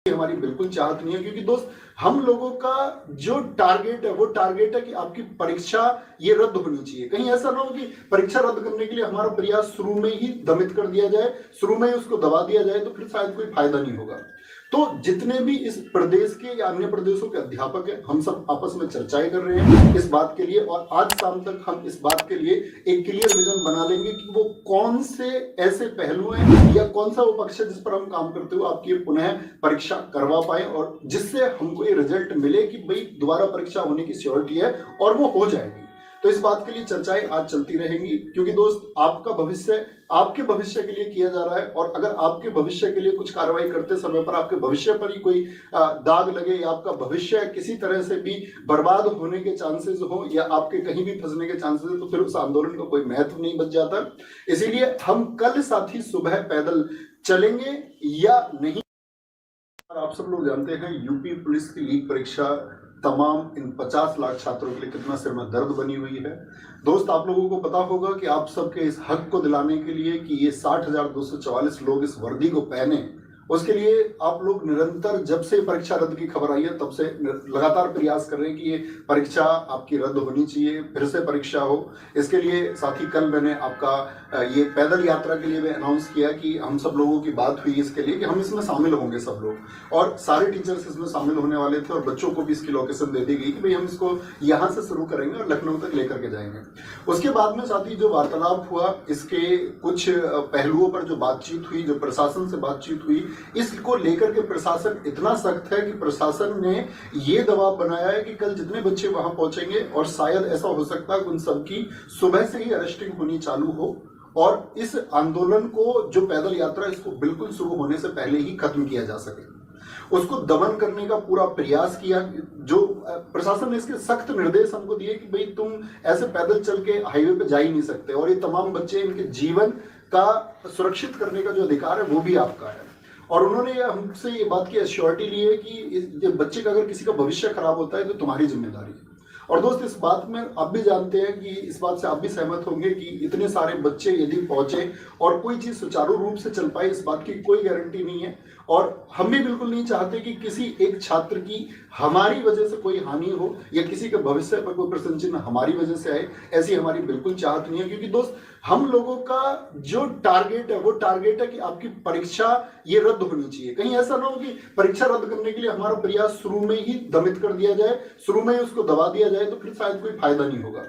हमारी बिल्कुल चाहत नहीं है, क्योंकि दोस्त हम लोगों का जो टारगेट है वो टारगेट है कि आपकी परीक्षा ये रद्द होनी चाहिए। कहीं ऐसा ना हो कि परीक्षा रद्द करने के लिए हमारा प्रयास शुरू में ही दमित कर दिया जाए, शुरू में ही उसको दबा दिया जाए, तो फिर शायद कोई फायदा नहीं होगा। तो जितने भी इस प्रदेश के या अन्य प्रदेशों के अध्यापक हैं, हम सब आपस में चर्चाएं कर रहे हैं इस बात के लिए, और आज शाम तक हम इस बात के लिए एक क्लियर विजन बना लेंगे कि वो कौन से ऐसे पहलू हैं या कौन सा वो पक्ष है जिस पर हम काम करते हुए आपकी पुनः परीक्षा करवा पाए, और जिससे हमको ये रिजल्ट मिले कि भाई दोबारा परीक्षा होने की श्योरिटी है और वो हो जाएगी। तो इस बात के लिए चर्चाएं आज चलती रहेंगी, क्योंकि दोस्त आपका भविष्य आपके भविष्य के लिए किया जा रहा है, और अगर आपके भविष्य के लिए कुछ कार्रवाई करते समय पर आपके भविष्य पर ही कोई दाग लगे या आपका भविष्य किसी तरह से भी बर्बाद होने के चांसेस हो या आपके कहीं भी फंसने के चांसेस हो, तो फिर उस आंदोलन का कोई महत्व नहीं बच जाता। इसीलिए हम कल साथी सुबह पैदल चलेंगे या नहीं। आप सब लोग जानते हैं यूपी पुलिस की लीग परीक्षा तमाम इन 50 लाख छात्रों के लिए कितना सिर में दर्द बनी हुई है। दोस्त, आप लोगों को पता होगा कि आप सबके इस हक को दिलाने के लिए कि ये 60,244 लोग इस वर्दी को पहने, उसके लिए आप लोग निरंतर जब से परीक्षा रद्द की खबर आई है तब से लगातार प्रयास कर रहे हैं कि ये परीक्षा आपकी रद्द होनी चाहिए, फिर से परीक्षा हो। इसके लिए साथ ही कल मैंने आपका ये पैदल यात्रा के लिए भी अनाउंस किया कि हम सब लोगों की बात हुई इसके लिए कि हम इसमें शामिल होंगे सब लोग, और सारे टीचर्स इसमें शामिल होने वाले थे, और बच्चों को भी इसकी लोकेशन दे दी गई कि भाई हम इसको यहाँ से शुरू करेंगे और लखनऊ तक लेकर के जाएंगे। उसके बाद में साथ ही जो वार्तालाप हुआ, इसके कुछ पहलुओं पर जो बातचीत हुई, जो प्रशासन से बातचीत हुई, इसको लेकर के प्रशासन इतना सख्त है कि प्रशासन ने ये दबाव बनाया है कि कल जितने बच्चे वहां पहुंचेंगे, और शायद ऐसा हो सकता है कि उन सबकी सुबह से ही अरेस्टिंग होनी चालू हो, और इस आंदोलन को जो पैदल यात्रा इसको बिल्कुल शुरू होने से पहले ही खत्म किया जा सके, उसको दमन करने का पूरा प्रयास किया। जो प्रशासन ने इसके सख्त निर्देश हमको दिए कि भाई तुम ऐसे पैदल चल के हाईवे पे जा ही नहीं सकते, और ये तमाम बच्चे, इनके जीवन का सुरक्षित करने का जो अधिकार है वो भी आपका है। और उन्होंने हमसे ये बात की एश्योरिटी ली है कि बच्चे का अगर किसी का भविष्य खराब होता है तो तुम्हारी जिम्मेदारी है। और दोस्त, इस बात में आप भी जानते हैं कि इस बात से आप भी सहमत होंगे कि इतने सारे बच्चे यदि पहुंचे और कोई चीज सुचारू रूप से चल पाए, इस बात की कोई गारंटी नहीं है, और हम भी बिल्कुल नहीं चाहते कि किसी एक छात्र की हमारी वजह से कोई हानि हो या किसी के भविष्य पर कोई प्रश्न चिन्ह हमारी वजह से आए, ऐसी हमारी बिल्कुल चाहत नहीं है। क्योंकि दोस्त हम लोगों का जो टारगेट है वो टारगेट है कि आपकी परीक्षा ये रद्द होनी चाहिए। कहीं ऐसा ना हो कि परीक्षा रद्द करने के लिए हमारा प्रयास शुरू में ही दमित कर दिया जाए, शुरू में ही उसको दबा दिया जाए, तो फिर शायद कोई फायदा नहीं होगा।